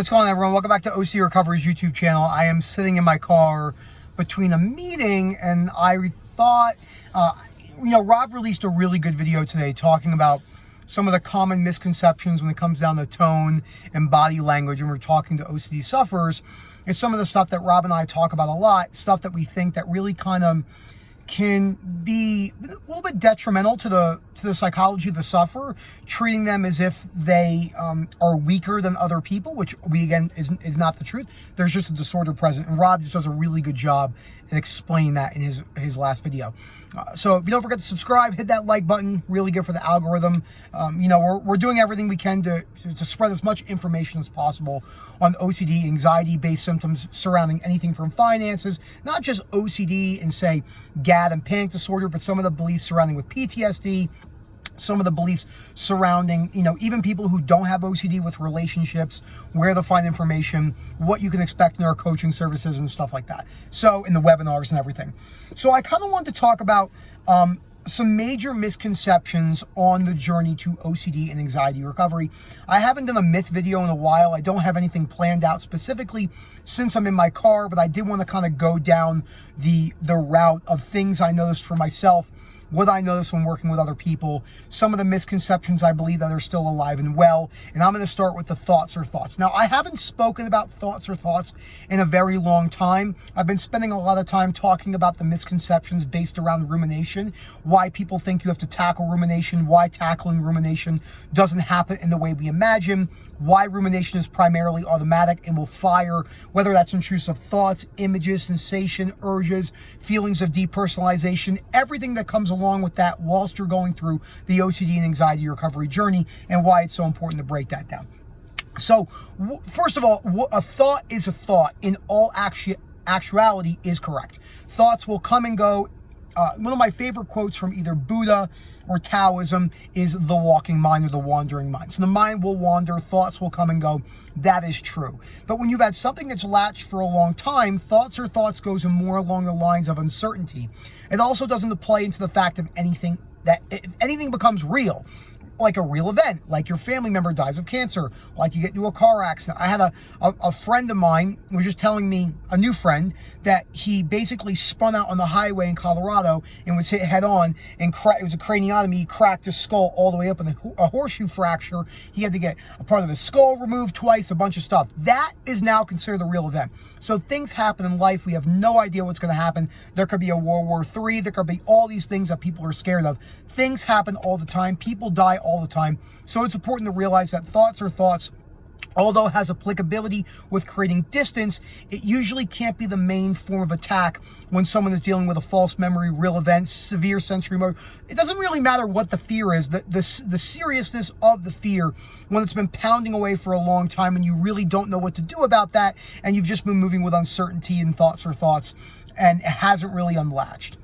What's going on, everyone? Welcome back to OCD Recovery's YouTube channel. I am sitting in my car between a meeting, and I thought, Rob released a really good video today talking about some of the common misconceptions when it comes down to tone and body language, and we're talking to OCD sufferers. It's some of the stuff that Rob and I talk about a lot, stuff that we think that really kind of can be a little bit detrimental to the psychology of the sufferer, treating them as if they are weaker than other people, which is not the truth. There's just a disorder present, and Rob just does a really good job in explaining that in his last video. So if you don't forget to subscribe, hit that like button, really good for the algorithm. We're doing everything we can to spread as much information as possible on OCD, anxiety-based symptoms surrounding anything from finances, not just OCD and say GAD and panic disorder, but some of the beliefs surrounding with PTSD, some of the beliefs surrounding, even people who don't have OCD with relationships, where to find information, what you can expect in our coaching services and stuff like that. So in the webinars and everything. So I kind of wanted to talk about some major misconceptions on the journey to OCD and anxiety recovery. I haven't done a myth video in a while. I don't have anything planned out specifically since I'm in my car, but I did want to kind of go down the route of things I noticed for myself, what I noticed when working with other people, some of the misconceptions I believe that are still alive and well, and I'm going to start with the thoughts or thoughts. Now, I haven't spoken about thoughts or thoughts in a very long time. I've been spending a lot of time talking about the misconceptions based around rumination, why people think you have to tackle rumination, why tackling rumination doesn't happen in the way we imagine, why rumination is primarily automatic and will fire, whether that's intrusive thoughts, images, sensation, urges, feelings of depersonalization, everything that comes along with that whilst you're going through the OCD and anxiety recovery journey, and why it's so important to break that down. So, first of all, a thought is a thought in all actuality is correct. Thoughts will come and go. One of my favorite quotes from either Buddha or Taoism is the walking mind or the wandering mind. So the mind will wander, thoughts will come and go. That is true. But when you've had something that's latched for a long time, thoughts or thoughts goes more along the lines of uncertainty. It also doesn't play into the fact of anything that if anything becomes real, like a real event, like your family member dies of cancer, like you get into a car accident. I had a friend of mine who was just telling me, a new friend, that he basically spun out on the highway in Colorado and was hit head on, and it was a craniotomy. He cracked his skull all the way up, and a horseshoe fracture. He had to get a part of his skull removed twice, a bunch of stuff. That is now considered a real event. So things happen in life. We have no idea what's going to happen. There could be a World War III. There could be all these things that people are scared of. Things happen all the time. People die all the time. So it's important to realize that thoughts are thoughts. Although it has applicability with creating distance, it usually can't be the main form of attack when someone is dealing with a false memory, real events, severe sensory motor. It doesn't really matter what the fear is. The seriousness of the fear, when it's been pounding away for a long time and you really don't know what to do about that, and you've just been moving with uncertainty and thoughts or thoughts, and it hasn't really unlatched.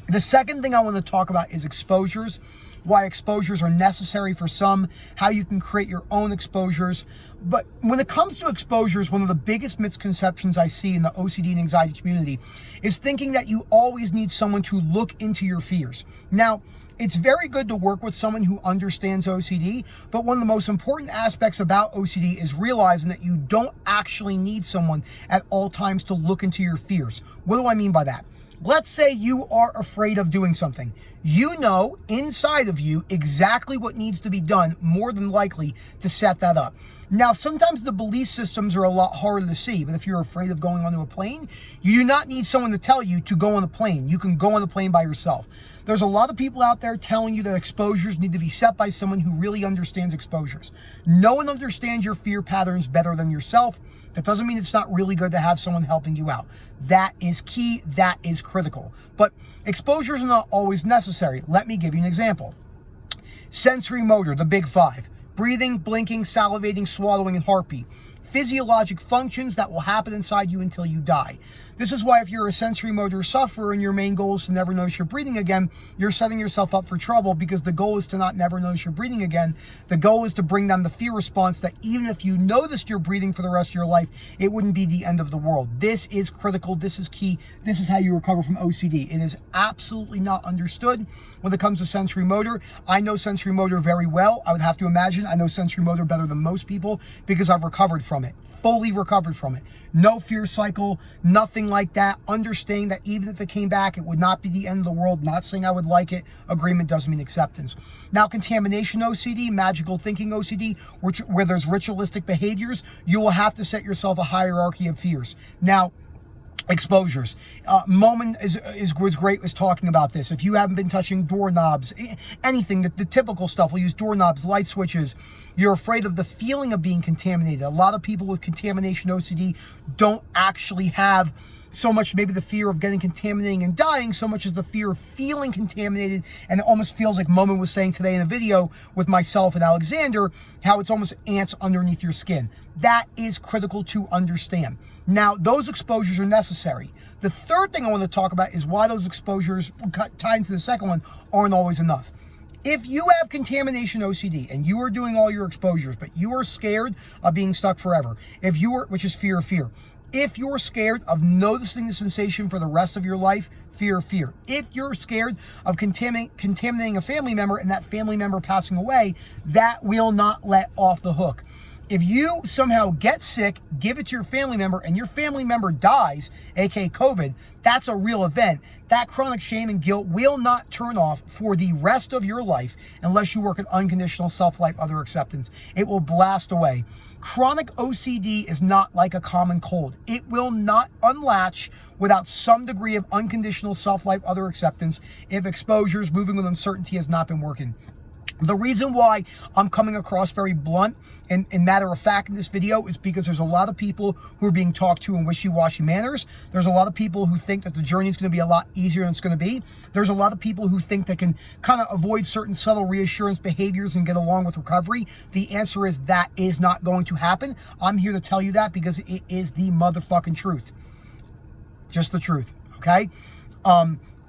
The second thing I want to talk about is exposures. Why exposures are necessary for some, how you can create your own exposures. But when it comes to exposures, one of the biggest misconceptions I see in the OCD and anxiety community is thinking that you always need someone to look into your fears. Now, it's very good to work with someone who understands OCD, but one of the most important aspects about OCD is realizing that you don't actually need someone at all times to look into your fears. What do I mean by that? Let's say you are afraid of doing something. You know inside of you exactly what needs to be done, more than likely, to set that up. Now, sometimes the belief systems are a lot harder to see, but if you're afraid of going onto a plane, you do not need someone to tell you to go on a plane. You can go on the plane by yourself. There's a lot of people out there telling you that exposures need to be set by someone who really understands exposures. No one understands your fear patterns better than yourself. That doesn't mean it's not really good to have someone helping you out. That is key. That is critical. But exposures are not always necessary. Let me give you an example. Sensory motor, the big five. Breathing, blinking, salivating, swallowing, and heartbeat. Physiologic functions that will happen inside you until you die. This is why if you're a sensory motor sufferer and your main goal is to never notice you're breathing again, you're setting yourself up for trouble, because the goal is to not never notice you're breathing again. The goal is to bring down the fear response that even if you noticed you're breathing for the rest of your life, it wouldn't be the end of the world. This is critical. This is key. This is how you recover from OCD. It is absolutely not understood when it comes to sensory motor. I know sensory motor very well. I would have to imagine I know sensory motor better than most people because I've recovered from it. from it, fully recovered from it. No fear cycle, nothing like that. Understanding that even if it came back, it would not be the end of the world. Not saying I would like it. Agreement doesn't mean acceptance. Now, contamination OCD, magical thinking OCD, where there's ritualistic behaviors, you will have to set yourself a hierarchy of fears. Now, exposures. Moment was great, was talking about this. If you haven't been touching doorknobs, anything, the typical stuff, we'll use doorknobs, light switches, you're afraid of the feeling of being contaminated. A lot of people with contamination OCD don't actually have so much maybe the fear of getting contaminating and dying, so much as the fear of feeling contaminated. And it almost feels like Momin was saying today in a video with myself and Alexander, how it's almost ants underneath your skin. That is critical to understand. Now, those exposures are necessary. The third thing I want to talk about is why those exposures, tied into the second one, aren't always enough. If you have contamination OCD and you are doing all your exposures, but you are scared of being stuck forever, which is fear of fear. If you're scared of noticing the sensation for the rest of your life, fear of fear. If you're scared of contaminating a family member and that family member passing away, that will not let off the hook. If you somehow get sick, give it to your family member, and your family member dies, aka COVID, that's a real event. That chronic shame and guilt will not turn off for the rest of your life unless you work at unconditional self-life, other acceptance. It will blast away. Chronic OCD is not like a common cold. It will not unlatch without some degree of unconditional self-life, other acceptance if exposures, moving with uncertainty has not been working. The reason why I'm coming across very blunt and matter of fact in this video is because there's a lot of people who are being talked to in wishy-washy manners. There's a lot of people who think that the journey is going to be a lot easier than it's going to be. There's a lot of people who think they can kind of avoid certain subtle reassurance behaviors and get along with recovery. The answer is that is not going to happen. I'm here to tell you that because it is the motherfucking truth. Just the truth, okay?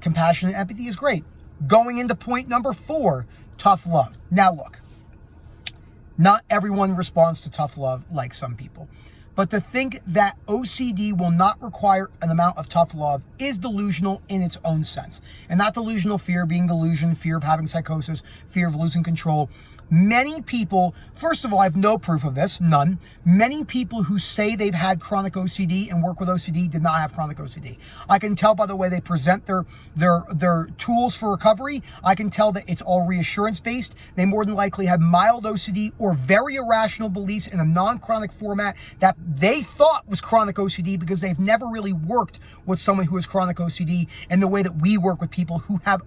Compassion and empathy is great. Going into point number 4, tough love. Now look, not everyone responds to tough love like some people. But to think that OCD will not require an amount of tough love is delusional in its own sense. And not delusional fear being delusion, fear of having psychosis, fear of losing control. Many people, first of all, I have no proof of this, none. Many people who say they've had chronic OCD and work with OCD did not have chronic OCD. I can tell by the way they present their tools for recovery. I can tell that it's all reassurance based. They more than likely have mild OCD or very irrational beliefs in a non-chronic format that they thought was chronic OCD because they've never really worked with someone who has chronic OCD and the way that we work with people who have.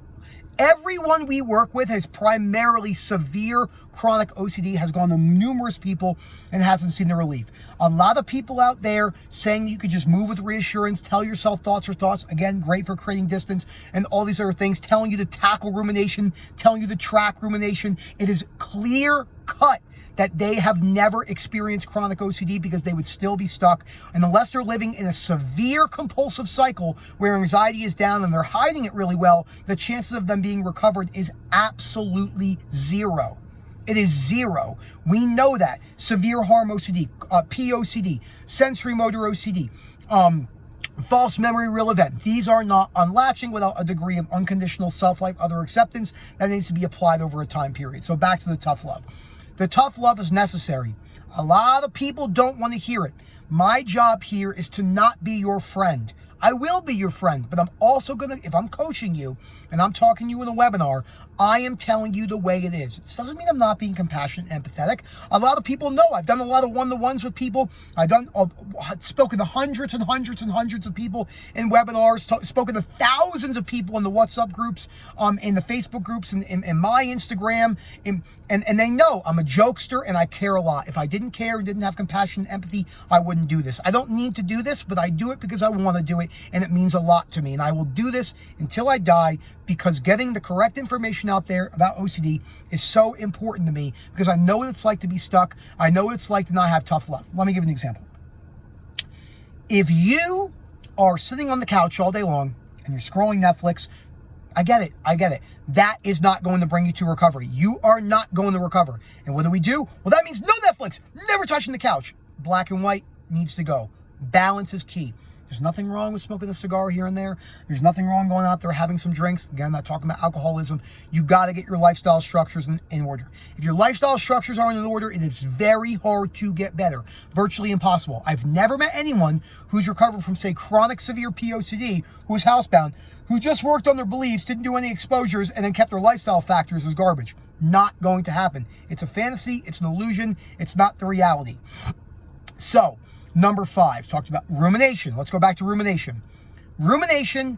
Everyone we work with has primarily severe chronic OCD, has gone to numerous people and hasn't seen the relief. A lot of people out there saying you could just move with reassurance, tell yourself thoughts or thoughts, again, great for creating distance and all these other things, telling you to tackle rumination, telling you to track rumination. It is clear cut that they have never experienced chronic OCD because they would still be stuck. And unless they're living in a severe compulsive cycle where anxiety is down and they're hiding it really well, the chances of them being recovered is absolutely zero. It is zero. We know that. Severe harm OCD, POCD, sensory motor OCD, false memory real event. These are not unlatching without a degree of unconditional self-life, other acceptance that needs to be applied over a time period. So back to the tough love. The tough love is necessary. A lot of people don't want to hear it. My job here is to not be your friend. I will be your friend, but I'm also going to, if I'm coaching you and I'm talking to you in a webinar, I am telling you the way it is. It doesn't mean I'm not being compassionate and empathetic. A lot of people know I've done a lot of one-to-ones with people. I've spoken to hundreds and hundreds and hundreds of people in webinars, spoken to thousands of people in the WhatsApp groups, in the Facebook groups, in my Instagram, and they know I'm a jokester and I care a lot. If I didn't care and didn't have compassion and empathy, I wouldn't do this. I don't need to do this, but I do it because I want to do it, and it means a lot to me. And I will do this until I die because getting the correct information out there about OCD is so important to me because I know what it's like to be stuck. I know what it's like to not have tough love. Let me give you an example. If you are sitting on the couch all day long and you're scrolling Netflix, I get it. That is not going to bring you to recovery. You are not going to recover. And what do we do? Well, that means no Netflix, never touching the couch. Black and white needs to go. Balance is key. There's nothing wrong with smoking a cigar here and there. There's nothing wrong going out there having some drinks. Again, I'm not talking about alcoholism. You got to get your lifestyle structures in order. If your lifestyle structures aren't in order, it is very hard to get better. Virtually impossible. I've never met anyone who's recovered from, say, chronic severe POCD, who was housebound, who just worked on their beliefs, didn't do any exposures, and then kept their lifestyle factors as garbage. Not going to happen. It's a fantasy. It's an illusion. It's not the reality. So, number 5, talked about rumination. Let's go back to rumination. Rumination,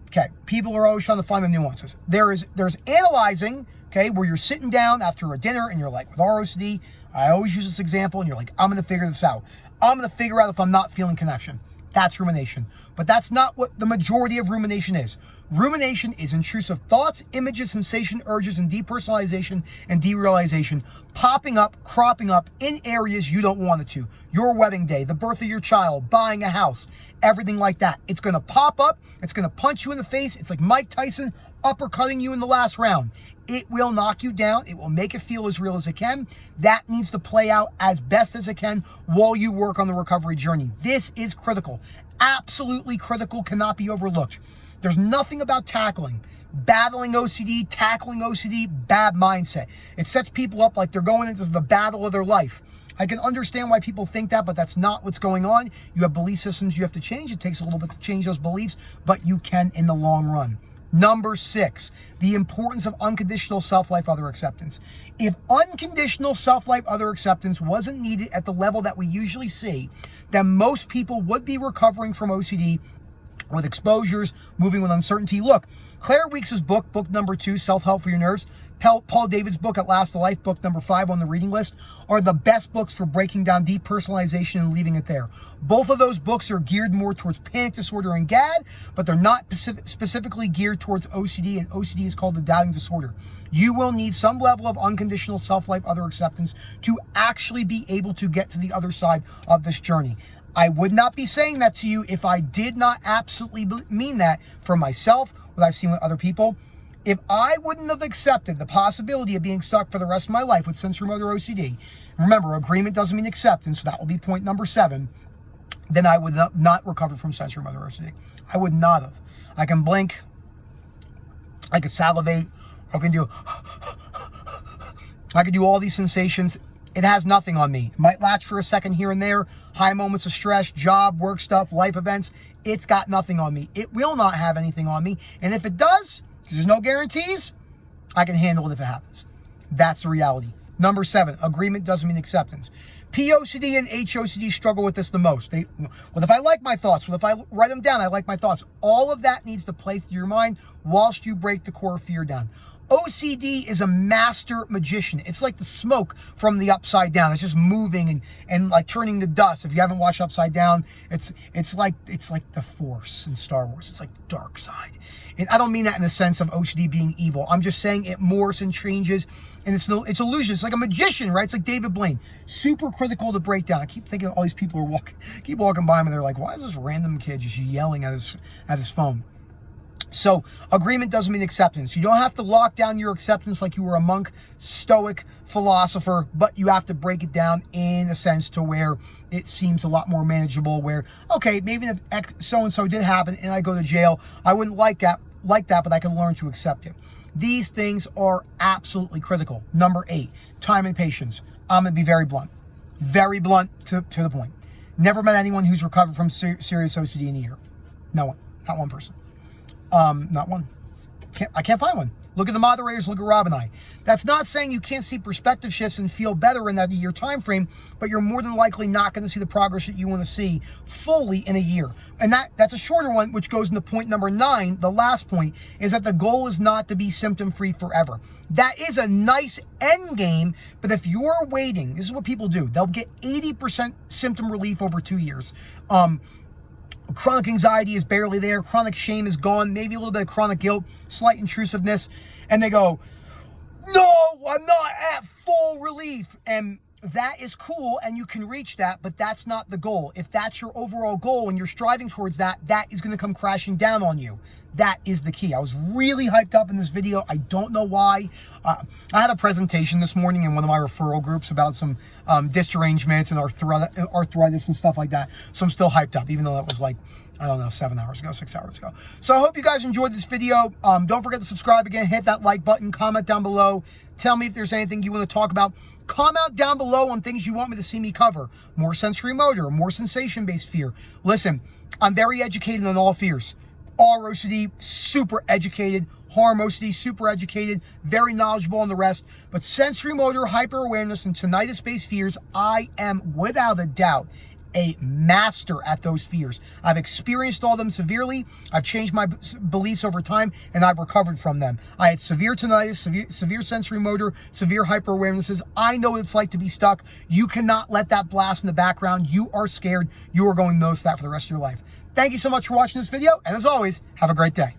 okay, people are always trying to find the nuances. There's analyzing, okay, where you're sitting down after a dinner and you're like, with our OCD, I always use this example, and you're like, I'm going to figure this out. I'm going to figure out if I'm not feeling connection. That's rumination. But that's not what the majority of rumination is. Rumination is intrusive thoughts, images, sensation, urges, and depersonalization and derealization popping up, cropping up in areas you don't want it to. Your wedding day, the birth of your child, buying a house, everything like that. It's going to pop up. It's going to punch you in the face. It's like Mike Tyson uppercutting you in the last round. It will knock you down. It will make it feel as real as it can. That needs to play out as best as it can while you work on the recovery journey. This is critical. Absolutely critical, cannot be overlooked. There's nothing about battling OCD, tackling OCD, bad mindset. It sets people up like they're going into the battle of their life. I can understand why people think that, but that's not what's going on. You have belief systems you have to change. It takes a little bit to change those beliefs, but you can in the long run. Number 6, the importance of unconditional self-life, other acceptance. If unconditional self-life, other acceptance wasn't needed at the level that we usually see, then most people would be recovering from OCD with exposures, moving with uncertainty. Look, Claire Weeks' book number 2, Self-Help for Your Nerves, Paul David's book, At Last a Life, book number 5 on the reading list, are the best books for breaking down depersonalization and leaving it there. Both of those books are geared more towards panic disorder and GAD, but they're not specifically geared towards OCD, and OCD is called the doubting disorder. You will need some level of unconditional self-life, other acceptance to actually be able to get to the other side of this journey. I would not be saying that to you if I did not absolutely mean that for myself, what I've seen with other people. If I wouldn't have accepted the possibility of being stuck for the rest of my life with sensory-motor OCD, remember, agreement doesn't mean acceptance, so that will be point number 7, then I would not recover from sensory-motor OCD. I would not have. I can blink, I can salivate, I can do all these sensations. It has nothing on me. It might latch for a second here and there, high moments of stress, job, work stuff, life events. It's got nothing on me. It will not have anything on me. And if it does, because there's no guarantees, I can handle it if it happens. That's the reality. Number 7, agreement doesn't mean acceptance. POCD and HOCD struggle with this the most. What if I like my thoughts? What if I write them down? I like my thoughts. All of that needs to play through your mind whilst you break the core fear down. OCD is a master magician. It's like the smoke from the Upside Down. It's just moving and like turning to dust. If you haven't watched Upside Down, it's like the Force in Star Wars. It's like the dark side. And I don't mean that in the sense of OCD being evil. I'm just saying it morphs and changes, and it's illusion. It's like a magician, right? It's like David Blaine. Super critical to break down. I keep thinking all these people keep walking by him, and they're like, why is this random kid just yelling at his phone? So agreement doesn't mean acceptance. You don't have to lock down your acceptance like you were a monk, stoic, philosopher, but you have to break it down in a sense to where it seems a lot more manageable, where, okay, maybe if so-and-so did happen and I go to jail, I wouldn't like that, but I can learn to accept it. These things are absolutely critical. Number 8, time and patience. I'm going to be very blunt to the point. Never met anyone who's recovered from serious OCD in a year. No one, not one person. Not one. I can't find one. Look at the moderators, look at Rob and I. That's not saying you can't see perspective shifts and feel better in that year time frame, but you're more than likely not going to see the progress that you want to see fully in a year. And that's a shorter one, which goes into point number 9. The last point is that the goal is not to be symptom-free forever. That is a nice end game, but if you're waiting, this is what people do. They'll get 80% symptom relief over 2 years. Chronic anxiety is barely there. Chronic shame is gone. Maybe a little bit of chronic guilt, slight intrusiveness. And they go, no, I'm not at full relief. And that is cool, and you can reach that, but that's not the goal. If that's your overall goal and you're striving towards that, that is going to come crashing down on you. That is the key. I was really hyped up in this video. I don't know why. I had a presentation this morning in one of my referral groups about some disc derangements and arthritis and stuff like that. So I'm still hyped up, even though that was like, I don't know, 7 hours ago, 6 hours ago. So I hope you guys enjoyed this video. Don't forget to subscribe again, hit that like button, comment down below. Tell me if there's anything you want to talk about. Comment down below on things you want me to see me cover. More sensory motor, more sensation-based fear. Listen, I'm very educated on all fears. ROCD, super educated. Harm OCD, super educated, very knowledgeable on the rest. But sensory motor, hyper-awareness, and tinnitus-based fears, I am, without a doubt, a master at those fears. I've experienced all them severely. I've changed my beliefs over time, and I've recovered from them. I had severe tinnitus, severe sensory motor, severe hyper-awarenesses. I know what it's like to be stuck. You cannot let that blast in the background. You are scared. You are going to notice that for the rest of your life. Thank you so much for watching this video, and as always, have a great day.